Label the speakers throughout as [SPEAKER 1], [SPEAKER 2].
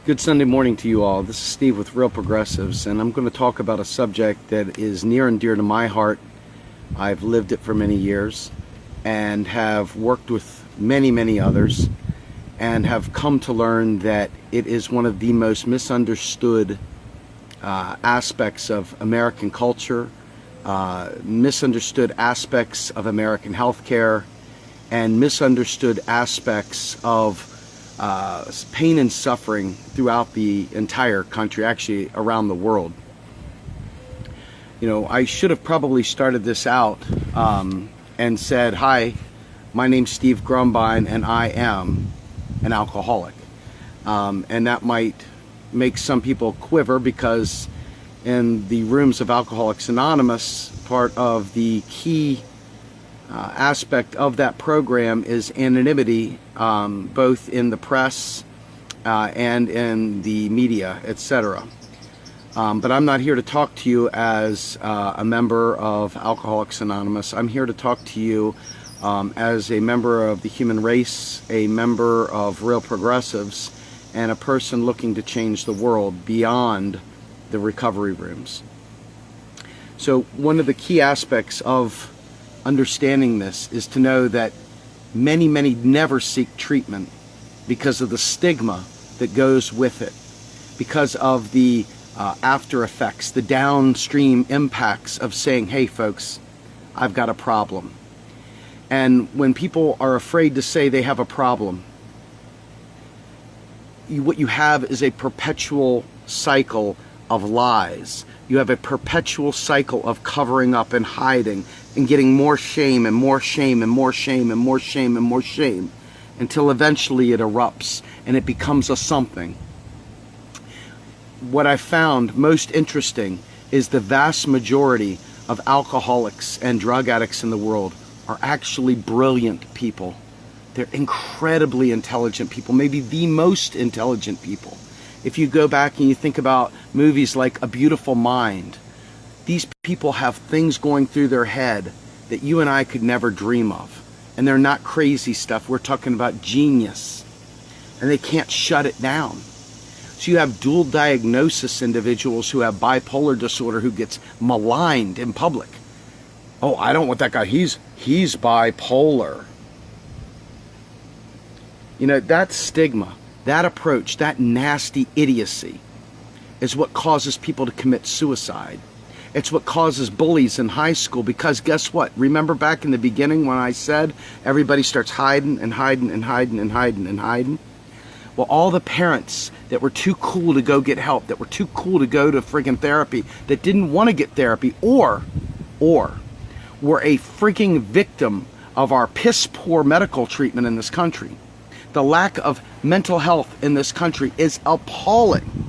[SPEAKER 1] Good Sunday morning to you all. This is Steve with Real Progressives, and I'm going to talk about a subject that is near and dear to my heart. I've lived it for many years and have worked with many others and have come to learn that it is one of the most misunderstood aspects of American culture, misunderstood aspects of American healthcare, and misunderstood aspects of pain and suffering throughout the entire country, actually around the world. You know, I should have probably started this out and said, hi, my name's Steve Grumbine and I am an alcoholic. And that might make some people quiver because in the rooms of Alcoholics Anonymous, part of the key aspect of that program is anonymity, both in the press and in the media, etc. But I'm not here to talk to you as a member of Alcoholics Anonymous. I'm here to talk to you as a member of the human race, a member of Real Progressives, and a person looking to change the world beyond the recovery rooms. So one of the key aspects of understanding this is to know that many never seek treatment because of the stigma that goes with it, because of the after effects, the downstream impacts of saying, hey folks, I've got a problem. And when people are afraid to say they have a problem, what you have is a perpetual cycle of lies. You have a perpetual cycle of covering up and hiding and getting more shame and more shame and more shame and more shame and more shame until eventually it erupts and it becomes a something. What I found most interesting is the vast majority of alcoholics and drug addicts in the world are actually brilliant people. They're incredibly intelligent people, maybe the most intelligent people. If you go back and you think about movies like A Beautiful Mind, these people have things going through their head that you and I could never dream of. And they're not crazy stuff. We're talking about genius. And they can't shut it down. So you have dual diagnosis individuals who have bipolar disorder who gets maligned in public. Oh, I don't want that guy. He's bipolar. You know, that stigma, that approach, that nasty idiocy is what causes people to commit suicide. It's what causes bullies in high school, because guess what? Remember back in the beginning when I said everybody starts hiding and hiding and hiding and hiding and hiding? Well, all the parents that were too cool to go get help, that were too cool to go to friggin' therapy, that didn't want to get therapy, or were a freaking victim of our piss poor medical treatment in this country. The lack of mental health in this country is appalling.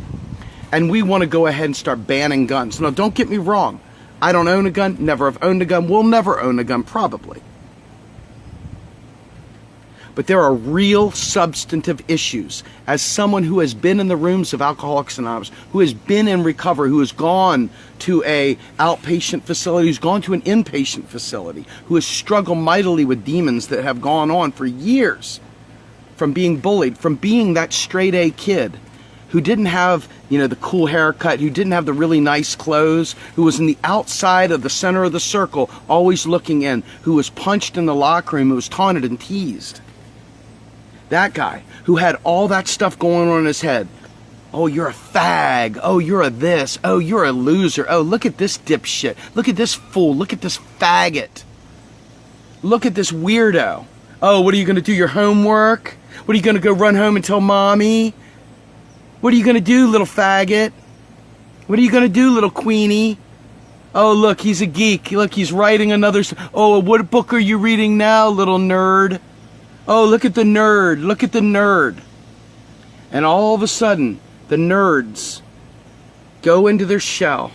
[SPEAKER 1] And we want to go ahead and start banning guns. Now, don't get me wrong. I don't own a gun, never have owned a gun, will never own a gun, probably. But there are real substantive issues. As someone who has been in the rooms of Alcoholics Anonymous, who has been in recovery, who has gone to a outpatient facility, who's gone to an inpatient facility, who has struggled mightily with demons that have gone on for years, from being bullied, from being that straight A kid who didn't have, you know, the cool haircut, who didn't have the really nice clothes, who was in the outside of the center of the circle, always looking in, who was punched in the locker room, who was taunted and teased. That guy who had all that stuff going on in his head. Oh, you're a fag. Oh, you're a this. Oh, you're a loser. Oh, look at this dipshit. Look at this fool. Look at this faggot. Look at this weirdo. Oh, what are you going to do, your homework? What are you going to go run home and tell mommy? What are you going to do, little faggot? What are you going to do, little queenie? Oh, look, he's a geek. Look, he's writing another... Oh, what book are you reading now, little nerd? Oh, look at the nerd. Look at the nerd. And all of a sudden, the nerds go into their shell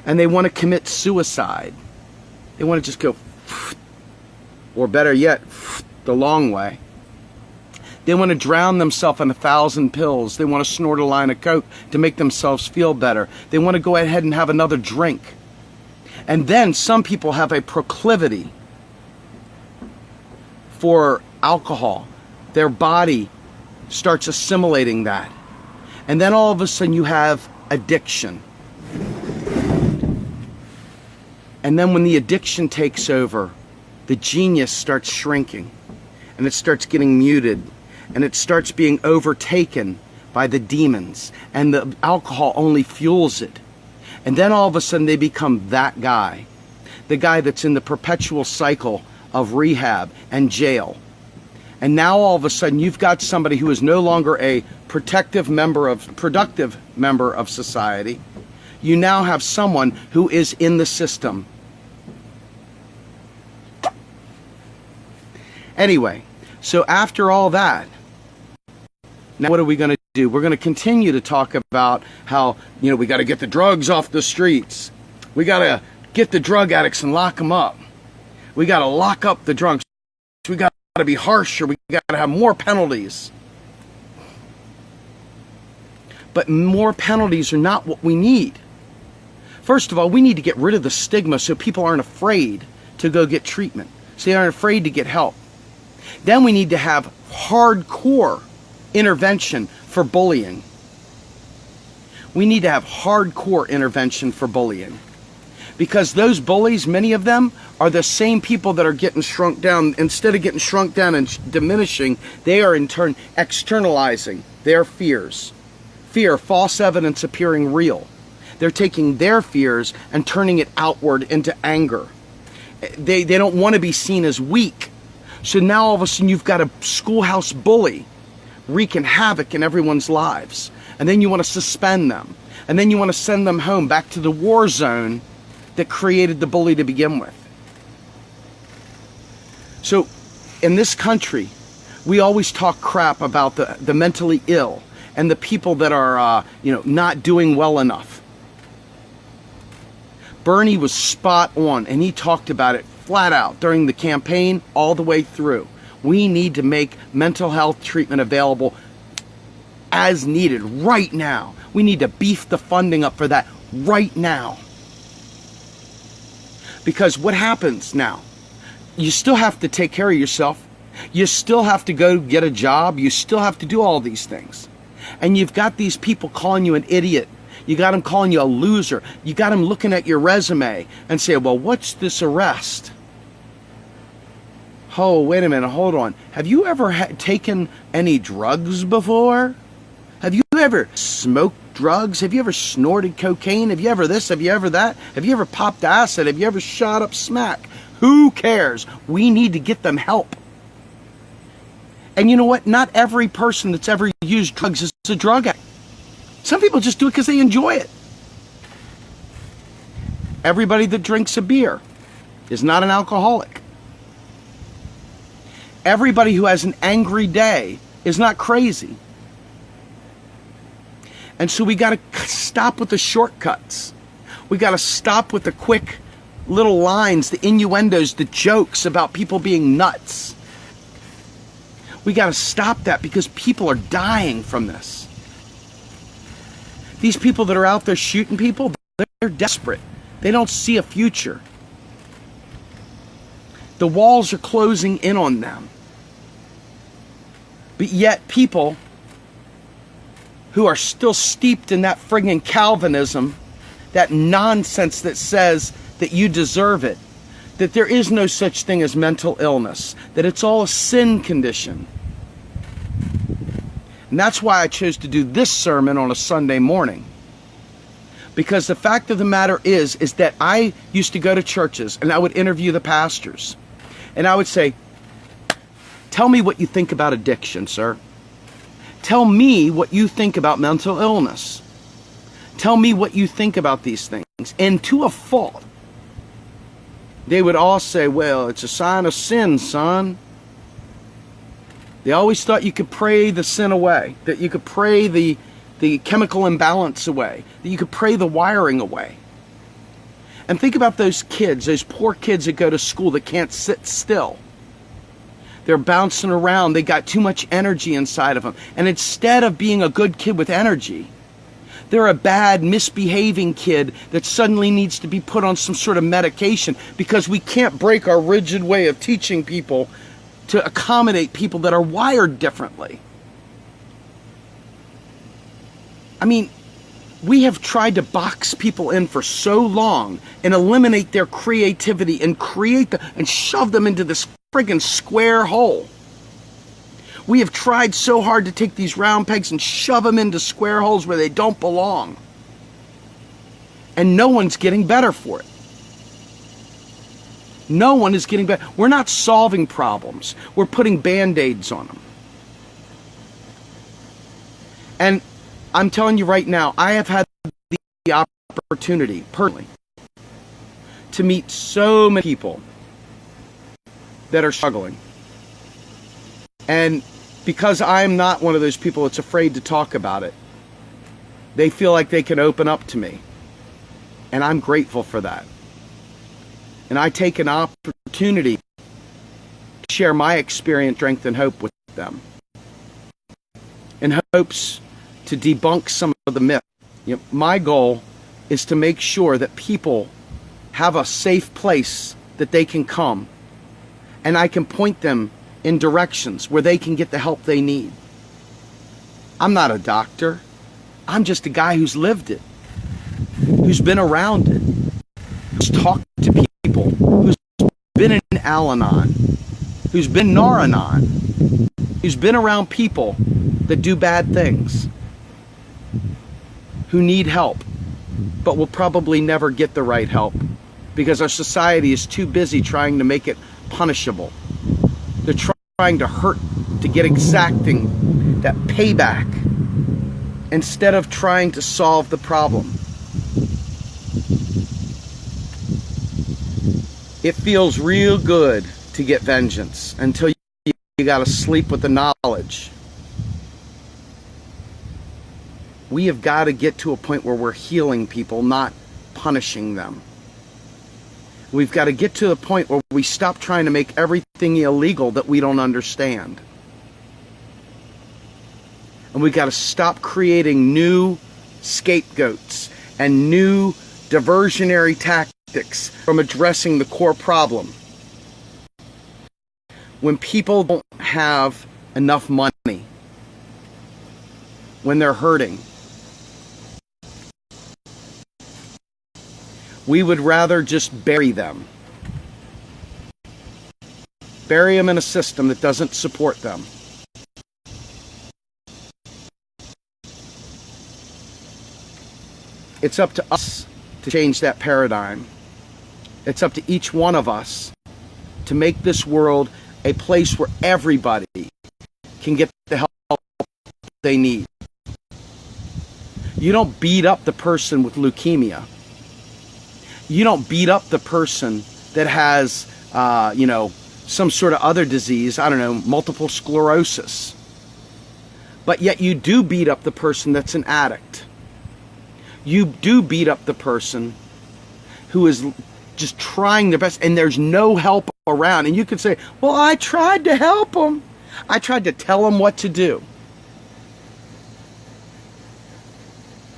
[SPEAKER 1] and they want to commit suicide. They want to just go, or better yet, the long way. They want to drown themselves in 1,000 pills. They want to snort a line of coke to make themselves feel better. They want to go ahead and have another drink. And then some people have a proclivity for alcohol. Their body starts assimilating that. And then all of a sudden you have addiction. And then when the addiction takes over, the genius starts shrinking, and it starts getting muted, and it starts being overtaken by the demons, and the alcohol only fuels it. And then all of a sudden they become that guy, the guy that's in the perpetual cycle of rehab and jail. And now all of a sudden you've got somebody who is no longer a productive member of society. You now have someone who is in the system. Anyway, so after all that, now what are we going to do? We're going to continue to talk about how, we got to get the drugs off the streets. We got to get the drug addicts and lock them up. We got to lock up the drunks. We got to be harsher. We got to have more penalties. But more penalties are not what we need. First of all, we need to get rid of the stigma so people aren't afraid to go get treatment. So they aren't afraid to get help. Then we need to have hardcore intervention for bullying. We need to have hardcore intervention for bullying. Because those bullies, many of them, are the same people that are getting shrunk down. Instead of getting shrunk down and diminishing, they are in turn externalizing their fears. Fear, false evidence appearing real. They're taking their fears and turning it outward into anger. They don't want to be seen as weak. So now all of a sudden you've got a schoolhouse bully wreaking havoc in everyone's lives. And then you want to suspend them. And then you want to send them home back to the war zone that created the bully to begin with. So in this country, we always talk crap about the mentally ill and the people that are not doing well enough. Bernie was spot on, and he talked about it flat out during the campaign all the way through. We need to make mental health treatment available as needed right now. We need to beef the funding up for that right now. Because what happens now? You still have to take care of yourself. You still have to go get a job. You still have to do all these things. And you've got these people calling you an idiot. You got them calling you a loser. You got them looking at your resume and say, well, what's this arrest? Oh, wait a minute, hold on. Have you ever taken any drugs before? Have you ever smoked drugs? Have you ever snorted cocaine? Have you ever this? Have you ever that? Have you ever popped acid? Have you ever shot up smack? Who cares? We need to get them help. And you know what? Not every person that's ever used drugs is a drug addict. Some people just do it because they enjoy it. Everybody that drinks a beer is not an alcoholic. Everybody who has an angry day is not crazy. And so we got to stop with the shortcuts. We got to stop with the quick little lines, the innuendos, the jokes about people being nuts. We got to stop that because people are dying from this. These people that are out there shooting people, they're desperate. They don't see a future. The walls are closing in on them. But yet people who are still steeped in that friggin' Calvinism, that nonsense that says that you deserve it, that there is no such thing as mental illness, that it's all a sin condition. And that's why I chose to do this sermon on a Sunday morning. Because the fact of the matter is that I used to go to churches and I would interview the pastors. And I would say, tell me what you think about addiction, sir. Tell me what you think about mental illness. Tell me what you think about these things. And to a fault, they would all say, well, it's a sign of sin, son. They always thought you could pray the sin away, that you could pray the chemical imbalance away, that you could pray the wiring away. And think about those kids, those poor kids that go to school that can't sit still. They're bouncing around. They got too much energy inside of them. And instead of being a good kid with energy, they're a bad, misbehaving kid that suddenly needs to be put on some sort of medication because we can't break our rigid way of teaching people to accommodate people that are wired differently. I mean, we have tried to box people in for so long and eliminate their creativity and and shove them into this friggin' square hole. We have tried so hard to take these round pegs and shove them into square holes where they don't belong. And no one's getting better for it. No one is getting better. We're not solving problems. We're putting Band-Aids on them. And I'm telling you right now, I have had the opportunity, personally, to meet so many people that are struggling. And because I'm not one of those people that's afraid to talk about it, they feel like they can open up to me. And I'm grateful for that. And I take an opportunity to share my experience, strength, and hope with them, in hopes to debunk some of the myths. You know, my goal is to make sure that people have a safe place that they can come, and I can point them in directions where they can get the help they need. I'm not a doctor. I'm just a guy who's lived it, who's been around it, who's talked to people, who's been in Al-Anon, who's been Nar-Anon, who's been around people that do bad things, who need help, but will probably never get the right help because our society is too busy trying to make it punishable. They're trying to hurt, to get exacting, that payback, instead of trying to solve the problem. It feels real good to get vengeance until you got to sleep with the knowledge. We have got to get to a point where we're healing people, not punishing them. We've got to get to the point where we stop trying to make everything illegal that we don't understand. And we've got to stop creating new scapegoats and new diversionary tactics from addressing the core problem. When people don't have enough money, when they're hurting, we would rather just bury them. Bury them in a system that doesn't support them. It's up to us to change that paradigm. It's up to each one of us to make this world a place where everybody can get the help they need. You don't beat up the person with leukemia. You don't beat up the person that has, some sort of other disease, I don't know, multiple sclerosis. But yet you do beat up the person that's an addict. You do beat up the person who is just trying their best and there's no help around. And you could say, well, I tried to help them. I tried to tell them what to do.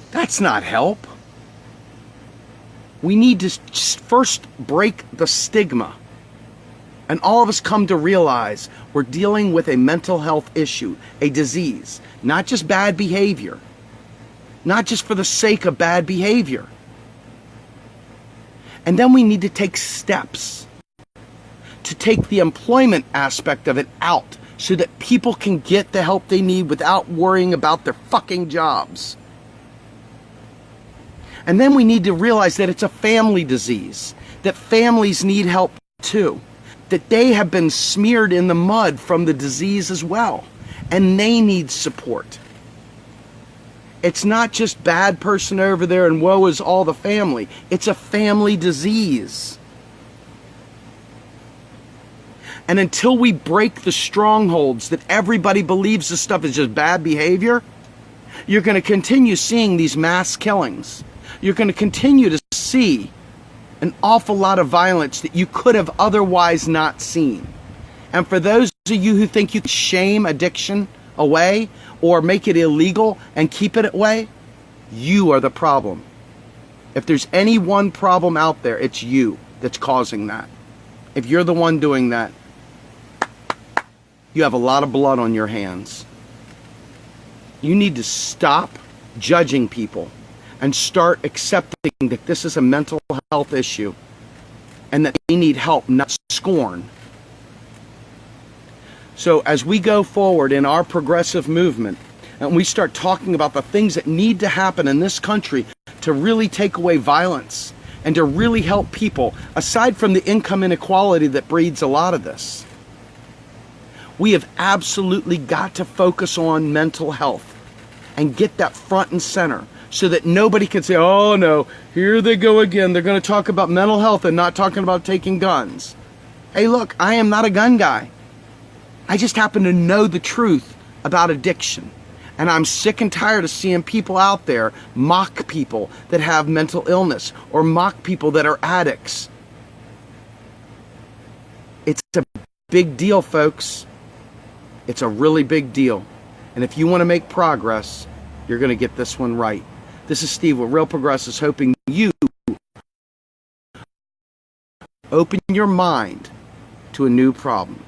[SPEAKER 1] That's not help. We need to just first break the stigma. And all of us come to realize we're dealing with a mental health issue, a disease, not just bad behavior. Not just for the sake of bad behavior. And then we need to take steps to take the employment aspect of it out so that people can get the help they need without worrying about their fucking jobs. And then we need to realize that it's a family disease, that families need help too, that they have been smeared in the mud from the disease as well, and they need support. It's not just bad person over there and woe is all the family. It's a family disease. And until we break the strongholds that everybody believes this stuff is just bad behavior, you're going to continue seeing these mass killings. You're going to continue to see an awful lot of violence that you could have otherwise not seen. And for those of you who think you can shame addiction away or make it illegal and keep it away, you are the problem. If there's any one problem out there, it's you that's causing that. If you're the one doing that, you have a lot of blood on your hands. You need to stop judging people and start accepting that this is a mental health issue and that they need help, not scorn. So as we go forward in our progressive movement and we start talking about the things that need to happen in this country to really take away violence and to really help people, aside from the income inequality that breeds a lot of this, we have absolutely got to focus on mental health and get that front and center so that nobody can say, oh no, here they go again. They're going to talk about mental health and not talking about taking guns. Hey, look, I am not a gun guy. I just happen to know the truth about addiction. And I'm sick and tired of seeing people out there mock people that have mental illness or mock people that are addicts. It's a big deal, folks. It's a really big deal. And if you want to make progress, you're going to get this one right. This is Steve with Real Progressives, hoping you open your mind to a new problem.